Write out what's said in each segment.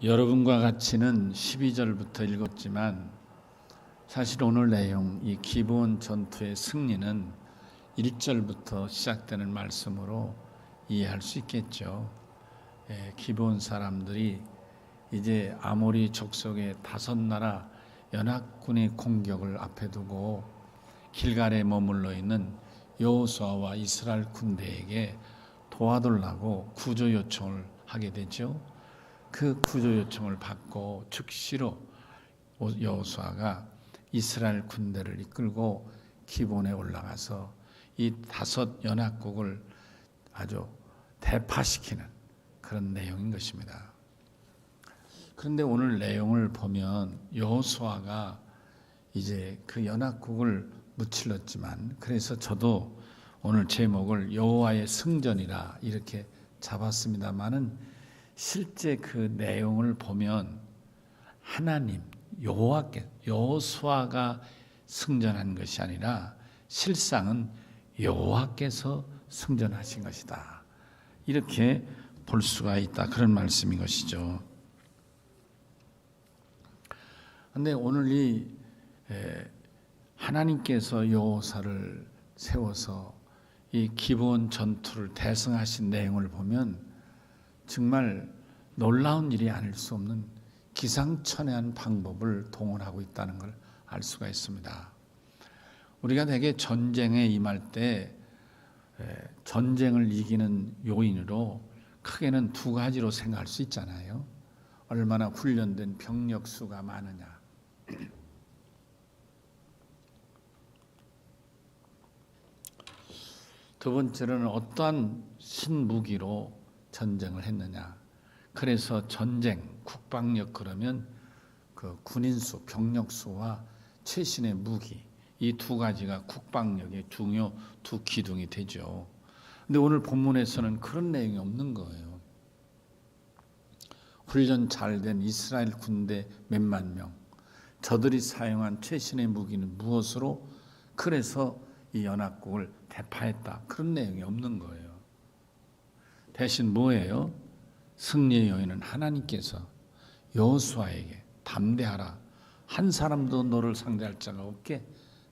여러분과 같이는 12절부터 읽었지만 사실 오늘 내용, 이 기브온 전투의 승리는 1절부터 시작되는 말씀으로 이해할 수 있겠죠. 기브온 사람들이 이제 아모리 족속의 5나라 연합군의 공격을 앞에 두고 길갈에 머물러 있는 여호수아와 이스라엘 군대에게 도와달라고 구조 요청을 하게 되죠. 그 구조 요청을 받고 즉시로 여호수아가 이스라엘 군대를 이끌고 기브온에 올라가서 이 5 연합국을 아주 대파시키는 그런 내용인 것입니다. 그런데 오늘 내용을 보면 여호수아가 이제 그 연합국을 무찔렀지만, 그래서 저도 오늘 제목을 여호와의 승전이라 이렇게 잡았습니다마는 실제 그 내용을 보면 하나님 여호수아가 승전한 것이 아니라 실상은 여호와께서 승전하신 것이다, 이렇게 볼 수가 있다, 그런 말씀인 것이죠. 그런데 오늘 이 하나님께서 여호사를 세워서 이 기브온 전투를 대승하신 내용을 보면 정말 놀라운 일이 아닐 수 없는 기상천외한 방법을 동원하고 있다는 걸 알 수가 있습니다. 우리가 대개 전쟁에 임할 때 전쟁을 이기는 요인으로 크게는 2가지로 생각할 수 있잖아요. 얼마나 훈련된 병력 수가 많으냐, 두 번째로는 어떠한 신무기로 전쟁을 했느냐. 그래서 전쟁, 국방력 그러면 그 군인수, 병력수와 최신의 무기, 이 2가지가 국방력의 중요 2 기둥이 되죠. 근데 오늘 본문에서는 그런 내용이 없는 거예요. 훈련 잘 된 이스라엘 군대 몇만 명, 저들이 사용한 최신의 무기는 무엇으로, 그래서 이 연합국을 대파했다, 그런 내용이 없는 거예요. 대신 뭐예요? 승리의 요인은 하나님께서 여호수아에게 담대하라, 한 사람도 너를 상대할 자가 없게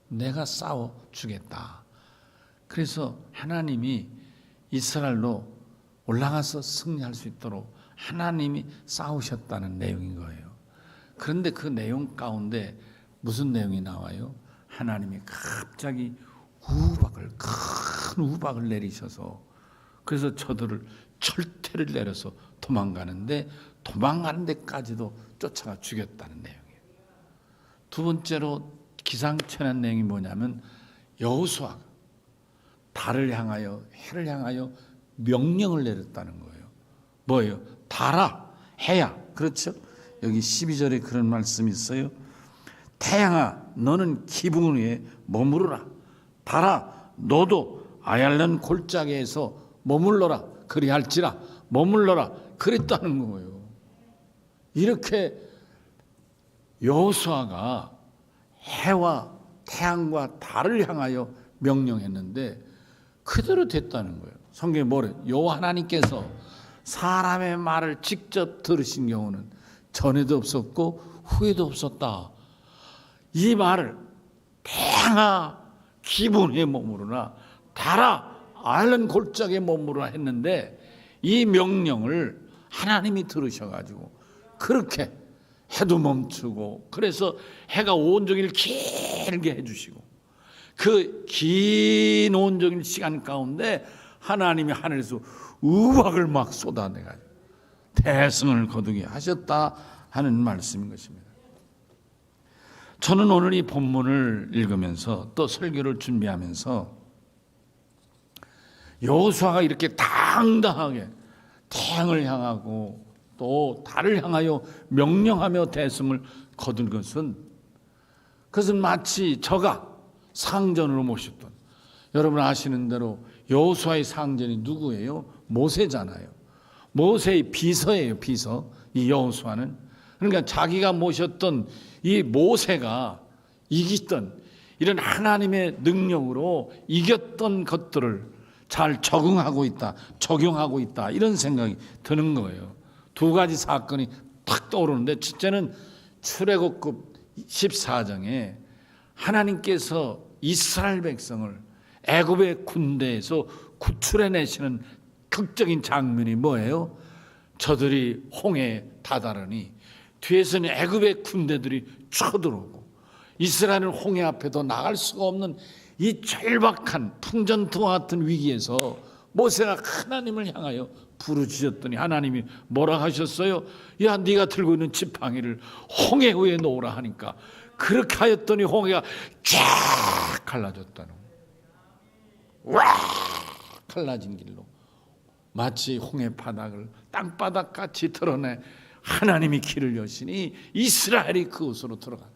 내가 싸워 주겠다. 그래서 하나님이 이스라엘로 올라가서 승리할 수 있도록 하나님이 싸우셨다는 내용인 거예요. 그런데 그 내용 가운데 무슨 내용이 나와요? 하나님이 갑자기 큰 우박을 내리셔서, 그래서 저들을 철퇴를 내려서 도망가는 데까지도 쫓아가 죽였다는 내용이에요. 두 번째로 기상천외한 내용이 뭐냐면 여호수아가 달을 향하여 해를 향하여 명령을 내렸다는 거예요. 뭐예요? 달아, 해야. 그렇죠? 여기 12절에 그런 말씀이 있어요. 태양아, 너는 기브온 위에 머무르라. 달아, 너도 아얄론 골짜기에서 머물러라. 그리할지라, 머물러라. 그랬다는 거예요. 이렇게 여호수아가 해와 태양과 달을 향하여 명령했는데 그대로 됐다는 거예요. 성경에 뭐래요? 여호와 하나님께서 사람의 말을 직접 들으신 경우는 전에도 없었고 후에도 없었다. 이 말을 태양아 기브온에 머무르나, 달아 아얄론 골짜기에 머무르라 했는데 이 명령을 하나님이 들으셔가지고 그렇게 해도 멈추고, 그래서 해가 온종일 길게 해주시고, 그 긴 온종일 시간 가운데 하나님이 하늘에서 우박을 막 쏟아내가지고 대승을 거두게 하셨다 하는 말씀인 것입니다. 저는 오늘 이 본문을 읽으면서 또 설교를 준비하면서 여호수아가 이렇게 당당하게 태양을 향하고 또 달을 향하여 명령하며 대승을 거둔 것은, 그것은 마치 저가 상전으로 모셨던, 여러분 아시는 대로 여호수아의 상전이 누구예요? 모세잖아요. 모세의 비서예요, 비서. 이 여호수아는, 그러니까 자기가 모셨던 이 모세가 이겼던 이런 하나님의 능력으로 이겼던 것들을 잘 적용하고 있다, 이런 생각이 드는 거예요. 두 가지 사건이 탁 떠오르는데, 첫째는 출애굽급 14장에 하나님께서 이스라엘 백성을 애굽의 군대에서 구출해내시는 극적인 장면이 뭐예요? 저들이 홍해에 다다르니 뒤에서는 애굽의 군대들이 쳐들어오고 이스라엘은 홍해 앞에도 나갈 수가 없는 이 절박한 풍전등화 같은 위기에서 모세가 하나님을 향하여 부르짖었더니 하나님이 뭐라 하셨어요? 야, 네가 들고 있는 지팡이를 홍해 위에 놓으라 하니까 그렇게 하였더니 홍해가 쫙 갈라졌다는 거예요. 와, 갈라진 길로 마치 홍해 바닥을 땅바닥같이 드러내 하나님이 길을 여시니 이스라엘이 그곳으로 들어가.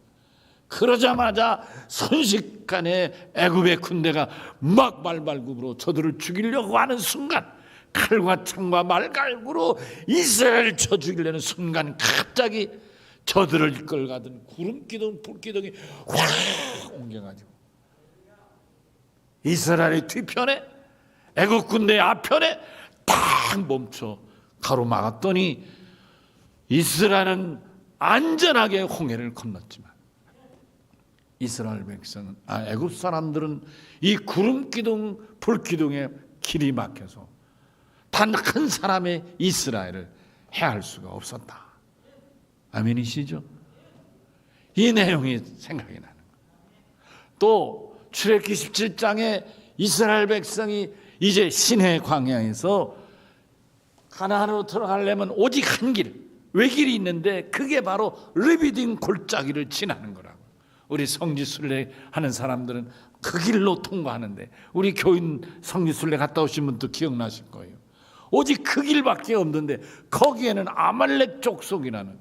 그러자마자 순식간에 애굽의 군대가 막 말발굽으로 저들을 죽이려고 하는 순간, 칼과 창과 말갈구로 이스라엘을 쳐 죽이려는 순간 갑자기 저들을 이끌어가던 구름기둥 불기둥이 확 옮겨가지고 이스라엘의 뒤편에 애국 군대의 앞편에 딱 멈춰 가로막았더니 이스라엘은 안전하게 홍해를 건넜지만 이스라엘 백성은, 애국 사람들은 이 구름기둥 불기둥에 길이 막혀서 단 한 사람의 이스라엘을 해할 수가 없었다. 아멘이시죠? 이 내용이 생각이 나는 거예요. 또 출애굽기 17장에 이스라엘 백성이 이제 시내 광야에서 가나안으로 들어가려면 오직 한 길, 외길이 있는데 그게 바로 르비딤 골짜기를 지나는 거라고. 우리 성지순례 하는 사람들은 그 길로 통과하는데, 우리 교인 성지순례 갔다 오신 분도 기억나실 거예요. 오직 그 길밖에 없는데 거기에는 아말렉 족속이라는,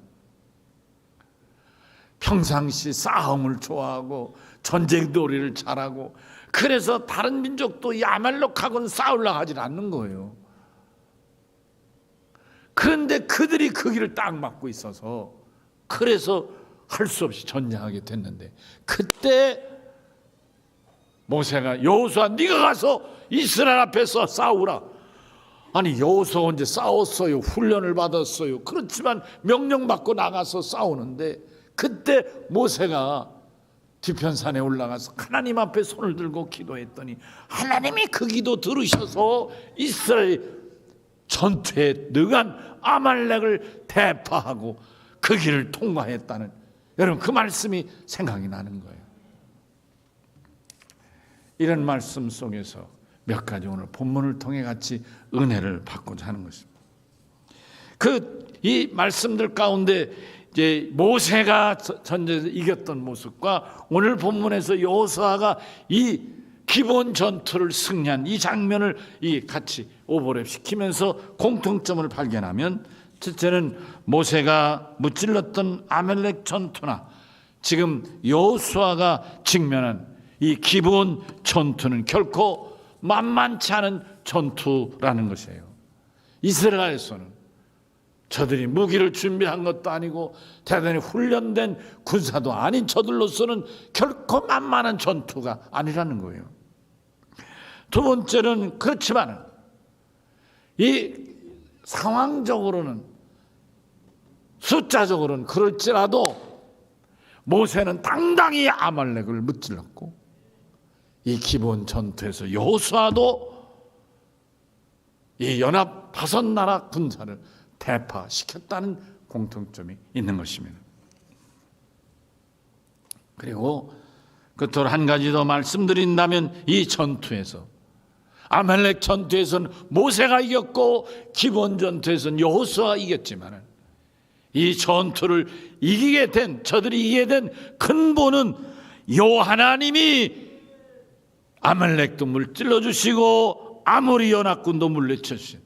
평상시 싸움을 좋아하고 전쟁놀이를 잘하고, 그래서 다른 민족도 이 아말렉하고는 싸우려고 하질 않는 거예요. 그런데 그들이 그 길을 딱 막고 있어서 그래서 할 수 없이 전쟁하게 됐는데, 그때 모세가 여호수아 네가 가서 이스라엘 앞에서 싸우라. 아니, 여호수아 언제 싸웠어요? 훈련을 받았어요. 그렇지만 명령받고 나가서 싸우는데, 그때 모세가 뒤편산에 올라가서 하나님 앞에 손을 들고 기도했더니 하나님이 그 기도 들으셔서 이스라엘 전투에 능한 아말렉을 대파하고 그 길을 통과했다는, 여러분 그 말씀이 생각이 나는 거예요. 이런 말씀 속에서 몇 가지 오늘 본문을 통해 같이 은혜를 받고자 하는 것입니다. 이 말씀들 가운데 이제 모세가 전쟁에서 이겼던 모습과 오늘 본문에서 여호수아가 이 기본 전투를 승리한 이 장면을 같이 오버랩 시키면서 공통점을 발견하면, 첫째는 모세가 무찔렀던 아말렉 전투나 지금 여호수아가 직면한 이 기본 전투는 결코 만만치 않은 전투라는 것이에요. 이스라엘에서는 저들이 무기를 준비한 것도 아니고 대단히 훈련된 군사도 아닌 저들로서는 결코 만만한 전투가 아니라는 거예요. 두 번째는 그렇지만 이 상황적으로는, 숫자적으로는 그럴지라도 모세는 당당히 아말렉을 무찔렀고, 이 기본 전투에서 여호수아도 이 연합 5나라 군사를 대파시켰다는 공통점이 있는 것입니다. 그리고 끝으로 한 가지 더 말씀드린다면, 이 전투에서, 아말렉 전투에서는 모세가 이겼고 기본 전투에서는 여호수아가 이겼지만, 이 전투를 이기게 된, 저들이 이기게 된 근본은 여호와 하나님이 아말렉도 물질러 주시고 아모리 연합군도 물리쳐 주신,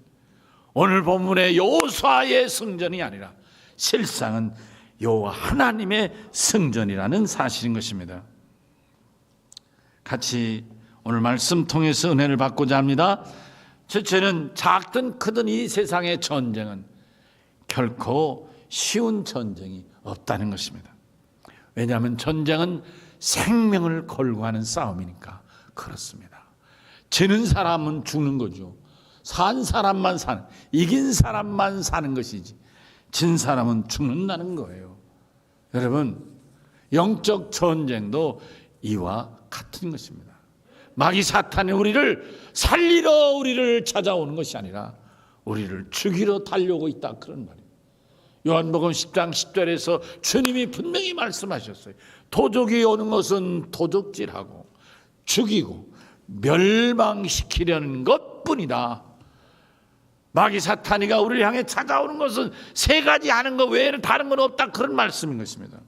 오늘 본문의 여호수아의 승전이 아니라 실상은 여호와 하나님의 승전이라는 사실인 것입니다. 같이 오늘 말씀 통해서 은혜를 받고자 합니다. 첫째는 작든 크든 이 세상의 전쟁은 결코 쉬운 전쟁이 없다는 것입니다. 왜냐하면 전쟁은 생명을 걸고 하는 싸움이니까 그렇습니다. 지는 사람은 죽는 거죠. 산 사람만 사는, 이긴 사람만 사는 것이지 진 사람은 죽는다는 거예요. 여러분, 영적 전쟁도 이와 같은 것입니다. 마귀 사탄이 우리를 살리러 우리를 찾아오는 것이 아니라 우리를 죽이러 달려오고 있다, 그런 말이에요. 요한복음 10장 10절에서 주님이 분명히 말씀하셨어요. 도적이 오는 것은 도적질하고 죽이고 멸망시키려는 것뿐이다. 마귀 사탄이가 우리를 향해 찾아오는 것은 세 가지 하는 것 외에는 다른 건 없다, 그런 말씀인 것입니다.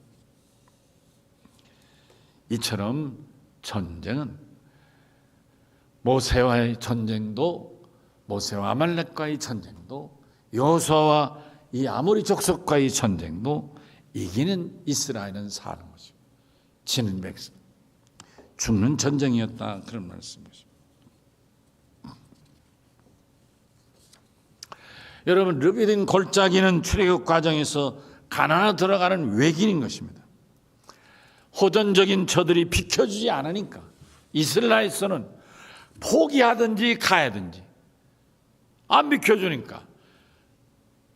이처럼 전쟁은 모세와의 전쟁도, 모세와 아말렉과의 전쟁도, 여호수아와 이 아모리 족속과의 전쟁도 이기는 이스라엘은 사는 것입니다. 지는 백성, 죽는 전쟁이었다, 그런 말씀이죠. 여러분, 르비딘 골짜기는 출애굽 과정에서 가나안으로 들어가는 외길인 것입니다. 호전적인 저들이 비켜주지 않으니까 이스라엘에서는 포기하든지 가야든지, 안 비켜주니까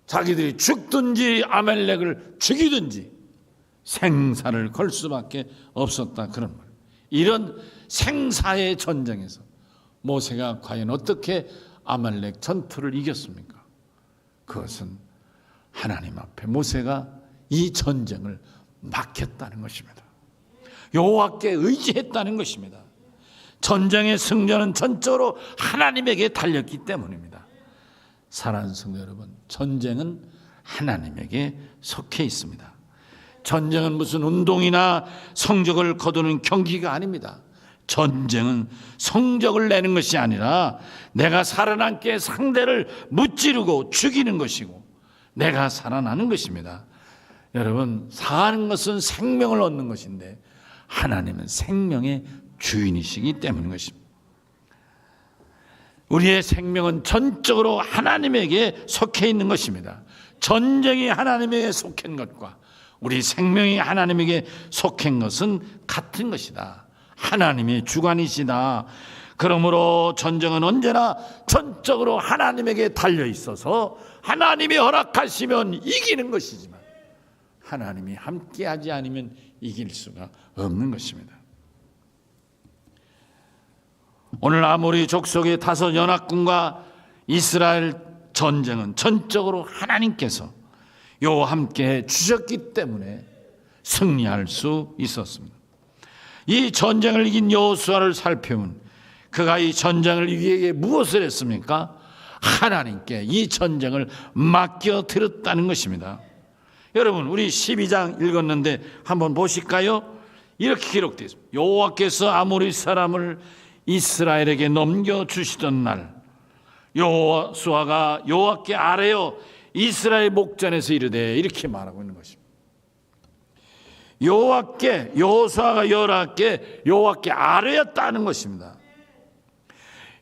자기들이 죽든지 아말렉을 죽이든지 생사를 걸 수밖에 없었다, 그런 말. 이런 생사의 전쟁에서 모세가 과연 어떻게 아말렉 전투를 이겼습니까? 그것은 하나님 앞에 모세가 이 전쟁을 맡겼다는 것입니다. 여호와께 의지했다는 것입니다. 전쟁의 승자는 전적으로 하나님에게 달렸기 때문입니다. 사랑하는 성도 여러분, 전쟁은 하나님에게 속해 있습니다. 전쟁은 무슨 운동이나 성적을 거두는 경기가 아닙니다. 전쟁은 성적을 내는 것이 아니라 내가 살아남게 상대를 무찌르고 죽이는 것이고 내가 살아나는 것입니다. 여러분, 사는 것은 생명을 얻는 것인데 하나님은 생명의 주인이시기 때문인 것입니다. 우리의 생명은 전적으로 하나님에게 속해 있는 것입니다. 전쟁이 하나님에게 속한 것과 우리 생명이 하나님에게 속한 것은 같은 것이다. 하나님의 주관이시다. 그러므로 전쟁은 언제나 전적으로 하나님에게 달려 있어서 하나님이 허락하시면 이기는 것이지만 하나님이 함께하지 않으면 이길 수가 없는 것입니다. 오늘 아모리 족속의 다섯 연합군과 이스라엘 전쟁은 전적으로 하나님께서 여호와 함께 주셨기 때문에 승리할 수 있었습니다. 이 전쟁을 이긴 여호수아를 살펴보면 그가 이 전쟁을 이기기 위해 무엇을 했습니까? 하나님께 이 전쟁을 맡겨드렸다는 것입니다. 여러분, 우리 12장 읽었는데 한번 보실까요? 이렇게 기록되어 있습니다. 여호와께서 아모리 사람을 이스라엘에게 넘겨주시던 날 여호수아가 여호와께 아뢰어 이스라엘 목전에서 이르되, 이렇게 말하고 있는 것입니다. 여호와께, 여호수아가 여호와께 아뢰었다는 것입니다.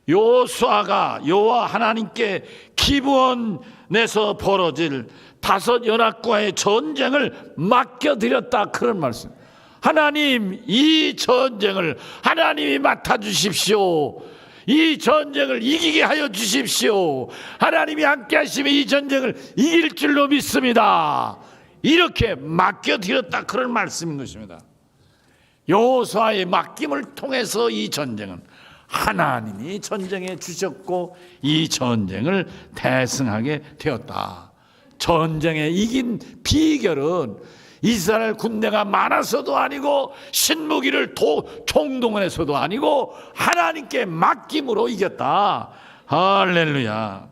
여호수아가 여호와 하나님께 기브온에서 벌어질 다섯 연합과의 전쟁을 맡겨드렸다, 그런 말씀. 하나님, 이 전쟁을 하나님이 맡아주십시오. 이 전쟁을 이기게 하여 주십시오. 하나님이 함께 하시면 이 전쟁을 이길 줄로 믿습니다. 이렇게 맡겨드렸다, 그런 말씀인 것입니다. 여호수아의 맡김을 통해서 이 전쟁은 하나님이 전쟁에 주셨고 이 전쟁을 대승하게 되었다. 전쟁에 이긴 비결은 이스라엘 군대가 많아서도 아니고 신무기를 총동원해서도 아니고 하나님께 맡김으로 이겼다. 할렐루야.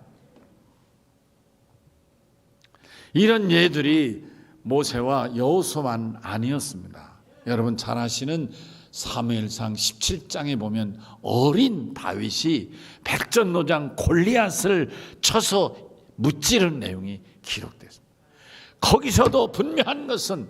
이런 예들이 모세와 여호수아만 아니었습니다. 여러분 잘 아시는 사무엘상 17장에 보면 어린 다윗이 백전노장 골리앗을 쳐서 무찌른 내용이 기록됐습니다. 거기서도 분명한 것은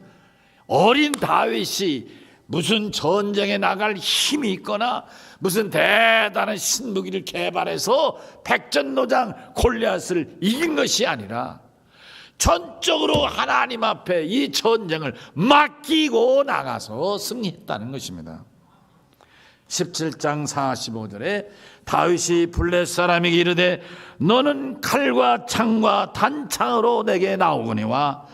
어린 다윗이 무슨 전쟁에 나갈 힘이 있거나 무슨 대단한 신무기를 개발해서 백전노장 골리앗을 이긴 것이 아니라 전적으로 하나님 앞에 이 전쟁을 맡기고 나가서 승리했다는 것입니다. 17장 45절에 다윗이 블레셋 사람에게 이르되 너는 칼과 창과 단창으로 내게 나오거니와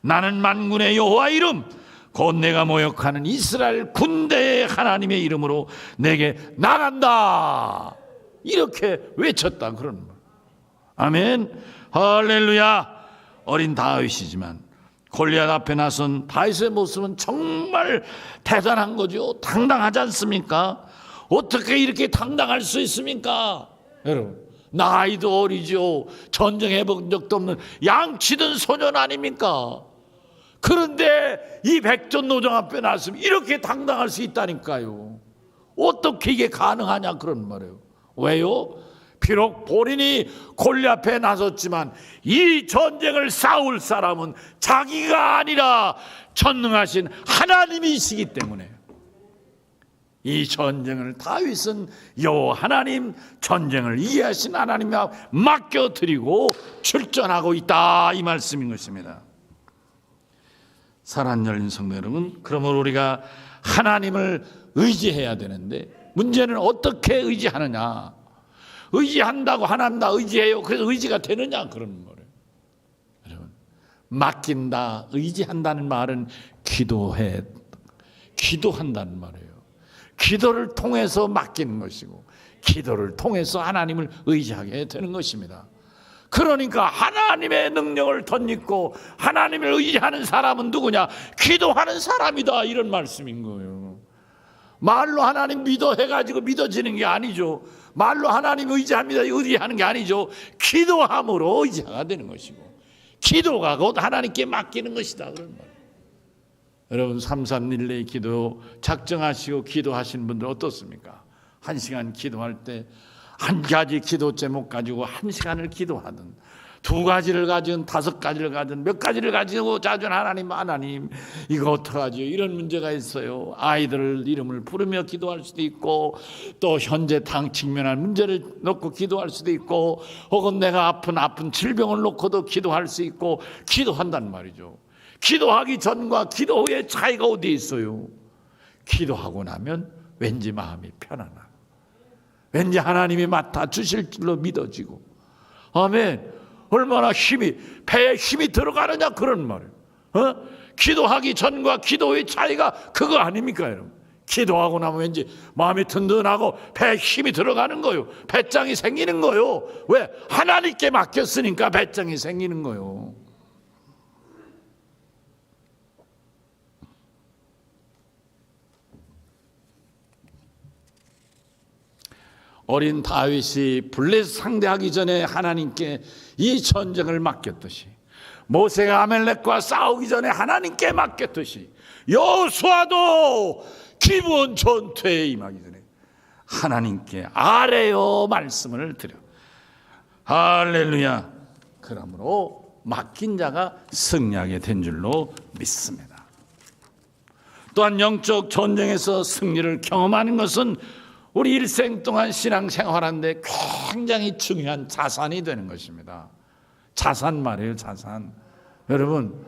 나는 만군의 여호와 이름 곧 내가 모욕하는 이스라엘 군대의 하나님의 이름으로 내게 나간다. 이렇게 외쳤다. 그런 말. 아멘. 할렐루야. 어린 다윗이지만 골리앗 앞에 나선 다윗의 모습은 정말 대단한 거죠. 당당하지 않습니까? 어떻게 이렇게 당당할 수 있습니까? 여러분, 나이도 어리죠. 전쟁해 본 적도 없는 양치던 소년 아닙니까? 그런데 이 백전노정 앞에 나서면 이렇게 당당할 수 있다니까요. 어떻게 이게 가능하냐 그런 말이에요. 왜요? 비록 본인이 골리앗 앞에 나섰지만 이 전쟁을 싸울 사람은 자기가 아니라 전능하신 하나님이시기 때문에 이 전쟁을 다윗은 여호와 하나님, 전쟁을 이해하신 하나님에 맡겨드리고 출전하고 있다, 이 말씀인 것입니다. 사랑하는 열린 성도 여러분, 그러므로 우리가 하나님을 의지해야 되는데 문제는 어떻게 의지하느냐. 의지한다고 하나님 나 의지해요. 그래서 의지가 되느냐 그런 거예요. 여러분, 맡긴다, 의지한다는 말은 기도한다는 말이에요. 기도를 통해서 맡기는 것이고 기도를 통해서 하나님을 의지하게 되는 것입니다. 그러니까 하나님의 능력을 덧입고 하나님을 의지하는 사람은 누구냐? 기도하는 사람이다, 이런 말씀인 거예요. 말로 하나님 믿어 해가지고 믿어지는 게 아니죠. 말로 하나님 의지합니다 의지하는 게 아니죠. 기도함으로 의지가 되는 것이고 기도가 곧 하나님께 맡기는 것이다, 그런 말. 여러분, 331 기도 작정하시고 기도하시는 분들 어떻습니까? 1시간 기도할 때 한 가지 기도 제목 가지고 1시간을 기도하든 2가지를 가진 5가지를 가진 몇 가지를 가지고 자준 하나님 이거 어떡하죠? 이런 문제가 있어요. 아이들 이름을 부르며 기도할 수도 있고 또 현재 당 직면할 문제를 놓고 기도할 수도 있고 혹은 내가 아픈 질병을 놓고도 기도할 수 있고 기도한단 말이죠. 기도하기 전과 기도 후의 차이가 어디 있어요? 기도하고 나면 왠지 마음이 편안하고 왠지 하나님이 맡아주실 줄로 믿어지고, 아멘. 얼마나 배에 힘이 들어가느냐 그런 말이에요. 기도하기 전과 기도 후의 차이가 그거 아닙니까, 여러분? 기도하고 나면 왠지 마음이 든든하고 배에 힘이 들어가는 거요. 배짱이 생기는 거요. 왜? 하나님께 맡겼으니까 배짱이 생기는 거요. 어린 다윗이 블레셋 상대하기 전에 하나님께 이 전쟁을 맡겼듯이, 모세가 아멜렉과 싸우기 전에 하나님께 맡겼듯이, 여호수아도 기브온 전투에 임하기 전에 하나님께 아뢰어 말씀을 드려. 할렐루야. 그러므로 맡긴 자가 승리하게 된 줄로 믿습니다. 또한 영적 전쟁에서 승리를 경험하는 것은 우리 일생 동안 신앙생활하는데 굉장히 중요한 자산이 되는 것입니다. 자산 말이에요, 자산. 여러분,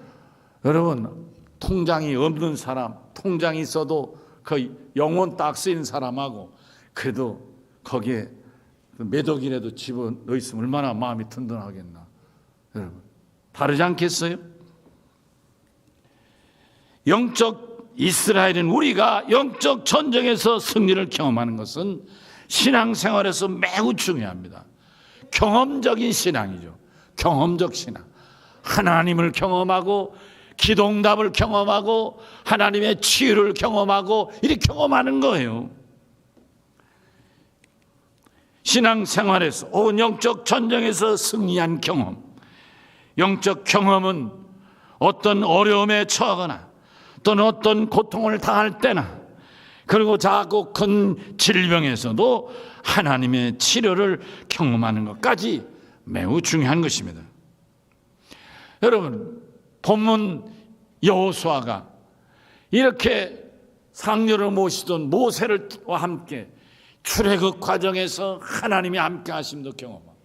통장이 없는 사람, 통장이 있어도 그 영혼 딱 쓰이는 사람하고 그래도 거기에 몇 억이라도 집어넣어 있으면 얼마나 마음이 든든하겠나. 여러분, 다르지 않겠어요? 이스라엘은 우리가 영적 전쟁에서 승리를 경험하는 것은 신앙생활에서 매우 중요합니다. 경험적인 신앙이죠. 경험적 신앙. 하나님을 경험하고 기도응답을 경험하고 하나님의 치유를 경험하고 이렇게 경험하는 거예요. 신앙생활에서 영적 전쟁에서 승리한 경험. 영적 경험은 어떤 어려움에 처하거나 또는 어떤 고통을 당할 때나 그리고 작고 큰 질병에서도 하나님의 치료를 경험하는 것까지 매우 중요한 것입니다. 여러분, 본문 여호수아가 이렇게 상류를 모시던 모세와 함께 출애굽 과정에서 하나님이 함께 하심도 경험하고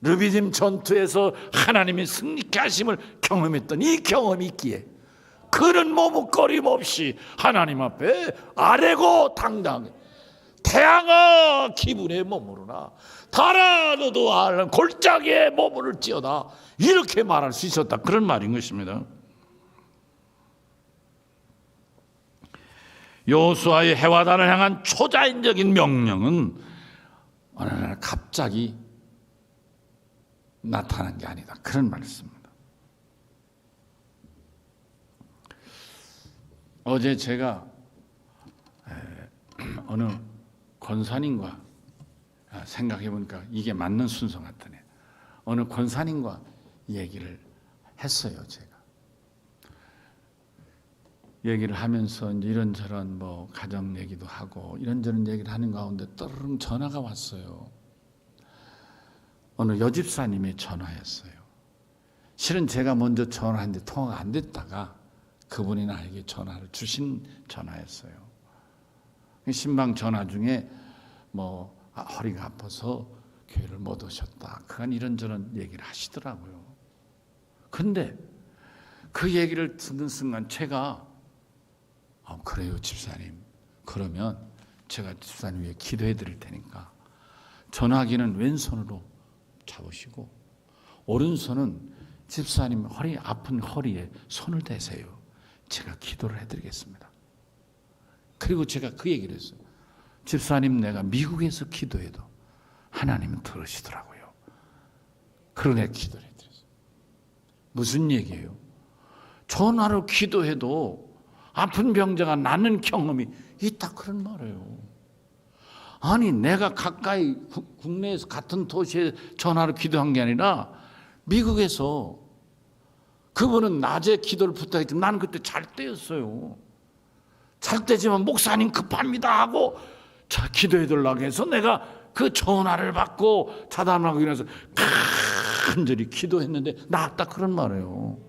르비딤 전투에서 하나님이 승리케 하심을 경험했던 이 경험이 있기에 그런 머뭇거림 없이 하나님 앞에 아뢰고 당당하게 태양아 기분에 머무르나 달아 너도 골짜기에 머무를지어다, 이렇게 말할 수 있었다, 그런 말인 것입니다. 여호수아의 해와 달을 향한 초자연적인 명령은 어느 날 갑자기 나타난 게 아니다, 그런 말씀입니다. 어제 제가 어느 권사님과 생각해 보니까 이게 맞는 순서 같으네. 어느 권사님과 얘기를 했어요. 제가 얘기를 하면서 이제 이런저런 뭐 가정 얘기도 하고 이런저런 얘기를 하는 가운데 떠르릉 전화가 왔어요. 어느 여집사님의 전화였어요. 실은 제가 먼저 전화했는데 통화가 안 됐다가 그분이 나에게 전화를 주신 전화였어요. 신방 전화 중에 뭐 허리가 아파서 교회를 못 오셨다, 그간 이런저런 얘기를 하시더라고요. 근데 그 얘기를 듣는 순간 제가 그래요 집사님, 그러면 제가 집사님 위해 기도해 드릴 테니까 전화기는 왼손으로 잡으시고 오른손은 집사님 아픈 허리에 손을 대세요. 제가 기도를 해드리겠습니다. 그리고 제가 그 얘기를 했어요. 집사님, 내가 미국에서 기도해도 하나님은 들으시더라고요. 그러네 기도를 해드렸어요. 무슨 얘기예요? 전화로 기도해도 아픈 병자가 낫는 경험이 있다, 그런 말이에요. 아니 내가 가까이 국내에서 같은 도시에 전화로 기도한 게 아니라 미국에서 그분은 낮에 기도를 부탁했지만 나는 그때 잘 때였어요. 잘 때지만 목사님 급합니다 하고 기도해달라고 해서 내가 그 전화를 받고 차단하고 일어나서 간절히 기도했는데 나았다, 그런 말이에요.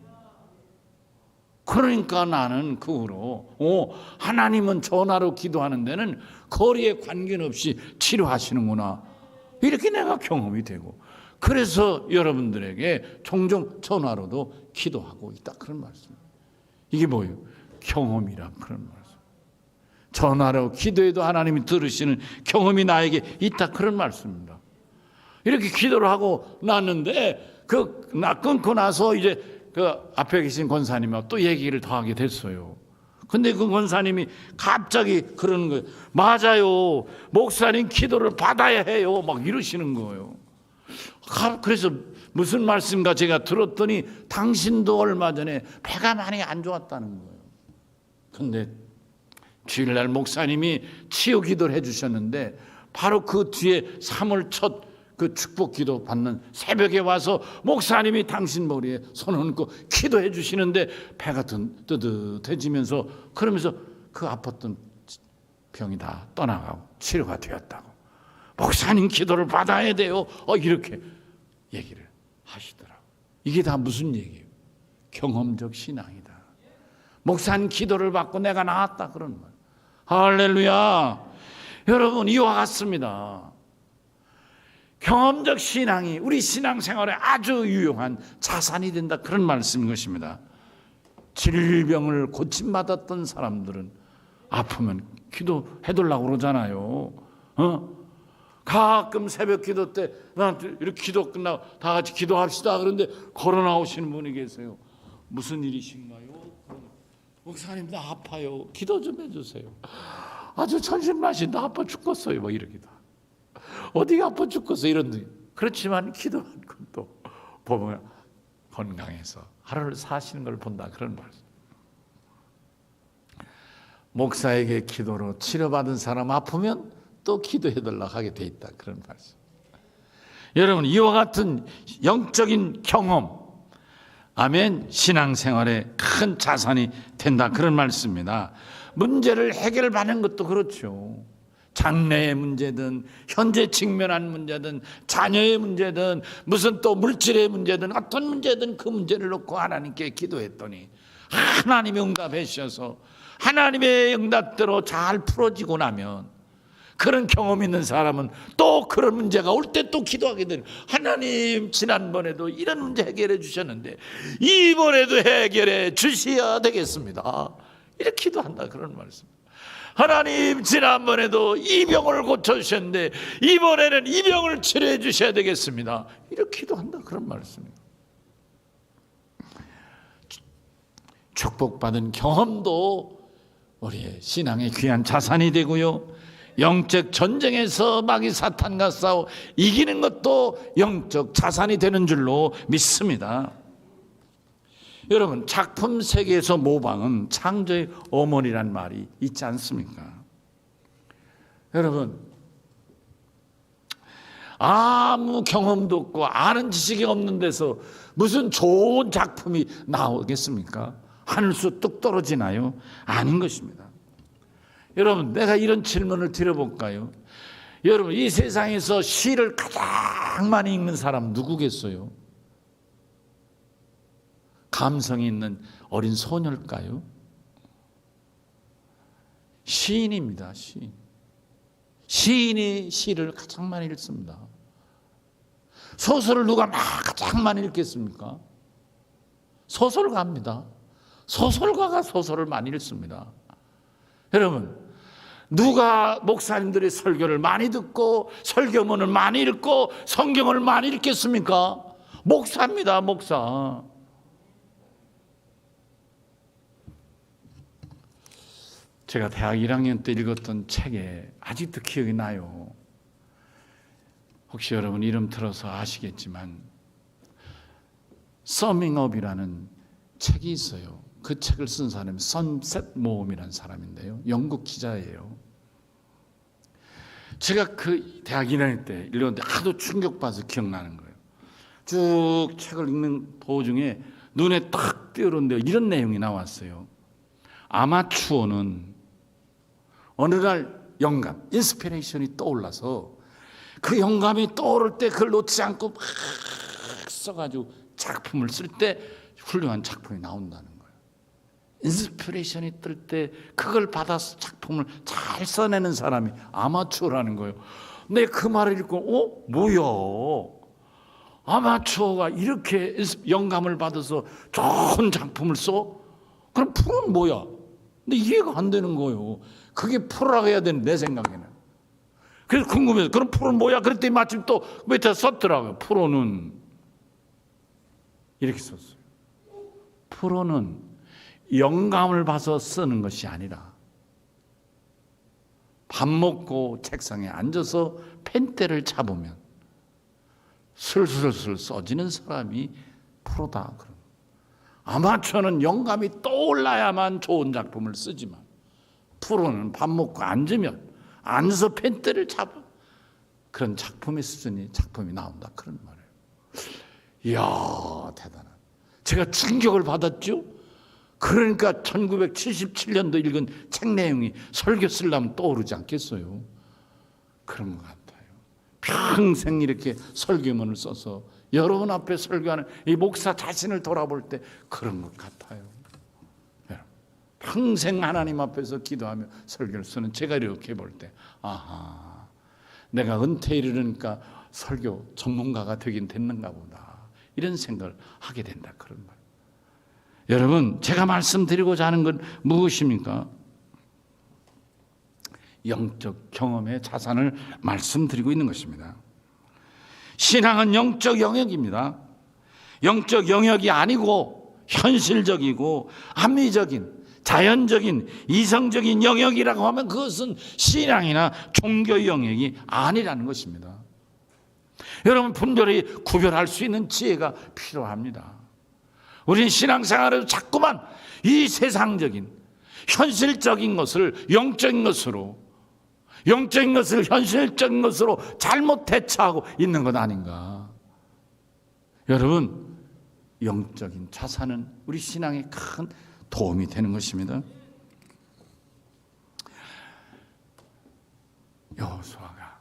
그러니까 나는 그 후로 하나님은 전화로 기도하는 데는 거리에 관계없이 치료하시는구나, 이렇게 내가 경험이 되고, 그래서 여러분들에게 종종 전화로도 기도하고 있다, 그런 말씀입니다. 이게 뭐예요? 경험이라, 그런 말씀. 전화로 기도해도 하나님이 들으시는 경험이 나에게 있다, 그런 말씀입니다. 이렇게 기도를 하고 났는데 나 끊고 나서 이제 그 앞에 계신 권사님하고 또 얘기를 더 하게 됐어요. 근데 그 권사님이 갑자기 그러는 거예요. 맞아요, 목사님 기도를 받아야 해요, 막 이러시는 거예요. 그래서 무슨 말씀인가 제가 들었더니 당신도 얼마 전에 배가 많이 안 좋았다는 거예요. 근데 주일날 목사님이 치유 기도를 해주셨는데 바로 그 뒤에 3월 첫 그 축복 기도 받는 새벽에 와서 목사님이 당신 머리에 손을 얹고 기도해 주시는데 배가 뜨뜻해지면서, 그러면서 그 아팠던 병이 다 떠나가고 치료가 되었다고, 목사님 기도를 받아야 돼요, 이렇게 얘기를 하시더라고요. 이게 다 무슨 얘기예요? 경험적 신앙이다. 목사님 기도를 받고 내가 나았다, 그런 말. 할렐루야. 여러분, 이와 같습니다. 경험적 신앙이 우리 신앙생활에 아주 유용한 자산이 된다, 그런 말씀인 것입니다. 질병을 고침받았던 사람들은 아프면 기도해달라고 그러잖아요. 가끔 새벽 기도 때 이렇게 기도 끝나고 다 같이 기도합시다, 그런데 걸어 나오시는 분이 계세요. 무슨 일이신가요? 목사님, 나 아파요, 기도 좀 해주세요. 아주 천신만신, 나 아파 죽겠어요, 뭐 이러기도. 어디가 아파 죽겠어, 이런. 그렇지만 기도한 것도 보면 건강해서 하루를 사시는 걸 본다, 그런 말씀. 목사에게 기도로 치료받은 사람 아프면 또 기도해달라고 하게 돼 있다, 그런 말씀. 여러분, 이와 같은 영적인 경험, 아멘, 신앙생활에 큰 자산이 된다, 그런 말씀입니다. 문제를 해결하는 것도 그렇죠. 장래의 문제든 현재 직면한 문제든 자녀의 문제든 무슨 또 물질의 문제든 어떤 문제든 그 문제를 놓고 하나님께 기도했더니 하나님이 응답해 주셔서 하나님의 응답대로 잘 풀어지고 나면, 그런 경험 있는 사람은 또 그런 문제가 올 때 또 기도하게 되는, 하나님 지난번에도 이런 문제 해결해 주셨는데 이번에도 해결해 주셔야 되겠습니다, 이렇게 기도한다, 그런 말씀. 하나님, 지난번에도 이 병을 고쳐주셨는데 이번에는 이 병을 치료해 주셔야 되겠습니다. 이렇게 기도한다, 그런 말씀이에요. 축복받은 경험도 우리의 신앙의 귀한 자산이 되고요, 영적 전쟁에서 마귀 사탄과 싸워 이기는 것도 영적 자산이 되는 줄로 믿습니다. 여러분, 작품 세계에서 모방은 창조의 어머니란 말이 있지 않습니까? 여러분, 아무 경험도 없고 아는 지식이 없는 데서 무슨 좋은 작품이 나오겠습니까? 하늘수 뚝 떨어지나요? 아닌 것입니다. 여러분, 내가 이런 질문을 드려볼까요? 여러분, 이 세상에서 시를 가장 많이 읽는 사람 누구겠어요? 감성이 있는 어린 소녀일까요? 시인입니다. 시인. 시인이 시를 가장 많이 읽습니다. 소설을 누가 가장 많이 읽겠습니까? 소설가입니다. 소설가가 소설을 많이 읽습니다. 여러분, 누가 목사님들의 설교를 많이 듣고 설교문을 많이 읽고 성경을 많이 읽겠습니까? 목사입니다. 목사. 제가 대학 1학년 때 읽었던 책에 아직도 기억이 나요. 혹시 여러분 이름 들어서 아시겠지만 서밍업이라는 책이 있어요. 그 책을 쓴 사람이 선셋 모험이라는 사람인데요, 영국 기자예요. 제가 그 대학 1학년 때 읽었는데 하도 충격받아서 기억나는 거예요. 쭉 책을 읽는 도중에 눈에 딱 띄어오는데 이런 내용이 나왔어요. 아마추어는 어느 날 영감, 인스피레이션이 떠올라서 그 영감이 떠오를 때 그걸 놓지 않고 막 써가지고 작품을 쓸 때 훌륭한 작품이 나온다는 거예요. 인스피레이션이 뜰 때 그걸 받아서 작품을 잘 써내는 사람이 아마추어라는 거예요. 근데 그 말을 읽고 뭐야, 아마추어가 이렇게 영감을 받아서 좋은 작품을 써? 그럼 프로는 뭐야? 근데 이해가 안 되는 거예요. 그게 프로라고 해야 되는, 내 생각에는. 그래서 궁금해서 그럼 프로는 뭐야? 그랬더니 마침 또 밑에 썼더라고요. 프로는 이렇게 썼어요. 프로는 영감을 봐서 쓰는 것이 아니라 밥 먹고 책상에 앉아서 펜대를 잡으면 슬슬슬 써지는 사람이 프로다. 아마추어는 영감이 떠올라야만 좋은 작품을 쓰지만 프로는 밥 먹고 앉으면 앉아서 펜대를 잡아 그런 작품의 수준이 작품이 나온다, 그런 말이에요. 이야, 대단한. 제가 충격을 받았죠. 그러니까 1977년도 읽은 책 내용이 설교 쓰려면 떠오르지 않겠어요? 그런 것 같아요. 평생 이렇게 설교문을 써서 여러분 앞에 설교하는 이 목사 자신을 돌아볼 때 그런 것 같아요. 평생 하나님 앞에서 기도하며 설교를 쓰는 제가 이렇게 볼 때, 아하, 내가 은퇴에 이르니까 설교 전문가가 되긴 됐는가 보다, 이런 생각을 하게 된다, 그런 말. 여러분, 제가 말씀드리고자 하는 건 무엇입니까? 영적 경험의 자산을 말씀드리고 있는 것입니다. 신앙은 영적 영역입니다. 영적 영역이 아니고 현실적이고 합리적인 자연적인 이성적인 영역이라고 하면 그것은 신앙이나 종교 영역이 아니라는 것입니다. 여러분, 분별히 구별할 수 있는 지혜가 필요합니다. 우리는 신앙생활에서 자꾸만 이 세상적인 현실적인 것을 영적인 것으로, 영적인 것을 현실적인 것으로 잘못 대처하고 있는 것 아닌가. 여러분, 영적인 자산은 우리 신앙에 큰 도움이 되는 것입니다. 여호수아가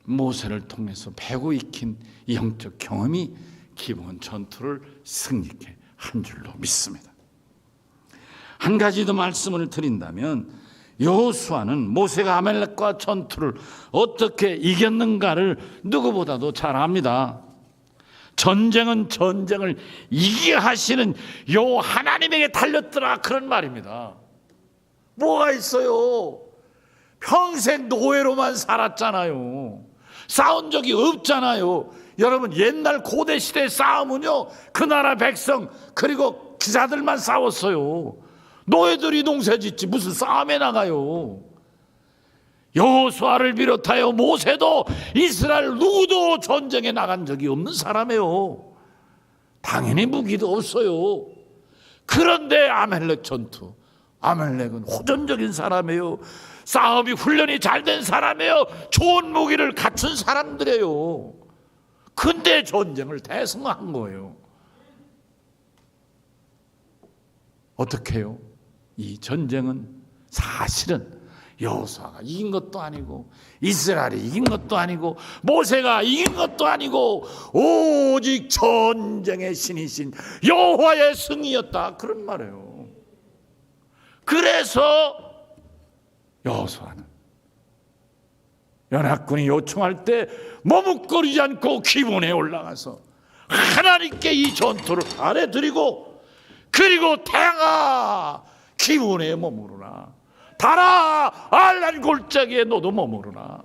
모세를 통해서 배고 익힌 영적 경험이 기본 전투를 승리케 한 줄로 믿습니다. 한 가지 더 말씀을 드린다면, 여호수아는 모세가 아말렉과 전투를 어떻게 이겼는가를 누구보다도 잘 압니다. 전쟁은 전쟁을 이기게 하시는 요 하나님에게 달렸더라, 그런 말입니다. 뭐가 있어요? 평생 노예로만 살았잖아요. 싸운 적이 없잖아요. 여러분, 옛날 고대 시대 싸움은요, 그 나라 백성 그리고 기사들만 싸웠어요. 노예들이 농사짓지 무슨 싸움에 나가요. 여호수아를 비롯하여 모세도 이스라엘 누구도 전쟁에 나간 적이 없는 사람이에요. 당연히 무기도 없어요. 그런데 아말렉 전투, 아말렉은 호전적인 사람이에요. 싸움이 훈련이 잘 된 사람이에요. 좋은 무기를 갖춘 사람들이에요. 근데 전쟁을 대승한 거예요. 어떻게 해요? 이 전쟁은 사실은 여호수아가 이긴 것도 아니고 이스라엘이 이긴 것도 아니고 모세가 이긴 것도 아니고 오직 전쟁의 신이신 여호와의 승리였다, 그런 말이에요. 그래서 여호수아는 연합군이 요청할 때 머뭇거리지 않고 기본에 올라가서 하나님께 이 전투를 아뢰드리고, 그리고 태양아 기본에 머무르라, 달아 알란 골짜기에 너도 머무르라.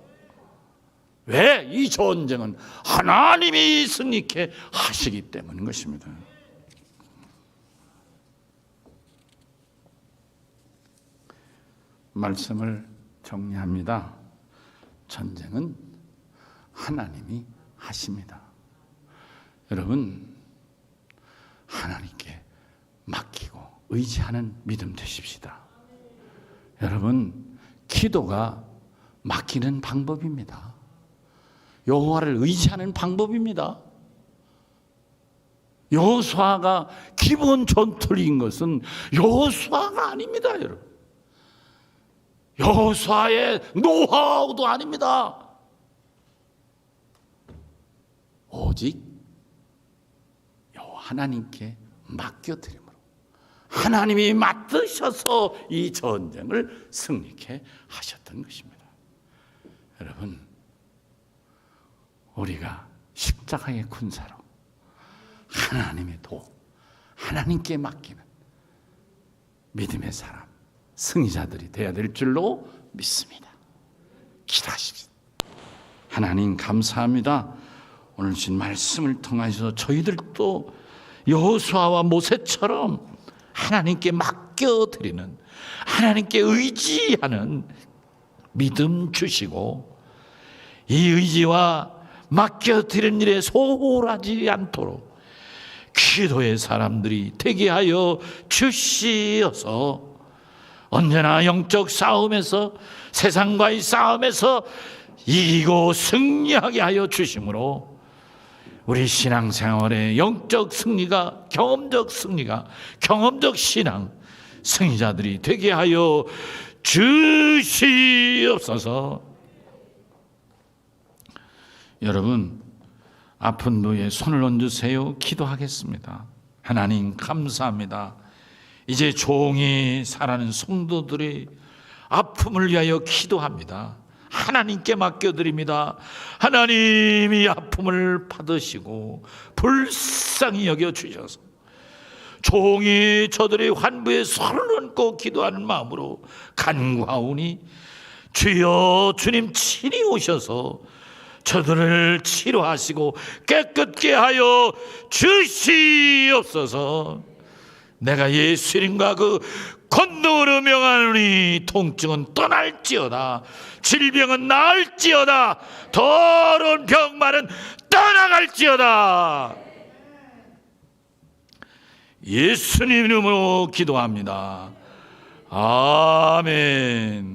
왜? 이 전쟁은 하나님이 승리케 하시기 때문인 것입니다. 말씀을 정리합니다. 전쟁은 하나님이 하십니다. 여러분, 하나님께 맡기고 의지하는 믿음 되십시다. 여러분, 기도가 맡기는 방법입니다. 여호와를 의지하는 방법입니다. 여호수아가 기본 전투를 이긴 것은 여호수아가 아닙니다, 여러분. 여호수아의 노하우도 아닙니다. 오직 하나님께 맡겨드림으로 하나님이 맡으셔서 이 전쟁을 승리케 하셨던 것입니다. 여러분, 우리가 십자가의 군사로 하나님의 도, 하나님께 맡기는 믿음의 사람, 승리자들이 되어야 될 줄로 믿습니다. 기도하십시오. 하나님 감사합니다. 오늘 주신 말씀을 통해서 저희들도 여호수아와 모세처럼 하나님께 맡겨드리는, 하나님께 의지하는 믿음 주시고, 이 의지와 맡겨드리는 일에 소홀하지 않도록 기도의 사람들이 되게 하여 주시어서 언제나 영적 싸움에서, 세상과의 싸움에서 이기고 승리하게 하여 주심으로 우리 신앙생활의 영적 승리가, 경험적 승리가, 경험적 신앙 승리자들이 되게 하여 주시옵소서. 여러분, 아픈 누에 손을 얹으세요. 기도하겠습니다. 하나님 감사합니다. 이제 종이 살아는 성도들이 아픔을 위하여 기도합니다. 하나님께 맡겨드립니다. 하나님이 아픔을 받으시고 불쌍히 여겨주셔서 종이 저들의 환부에 손을 얹고 기도하는 마음으로 간구하오니, 주여 주님 친히 오셔서 저들을 치료하시고 깨끗게 하여 주시옵소서. 내가 예수님과 그 권능으로 명하노니 통증은 떠날지어다, 질병은 나을지어다, 더러운 병만은 떠나갈지어다. 예수님 이름으로 기도합니다. 아멘.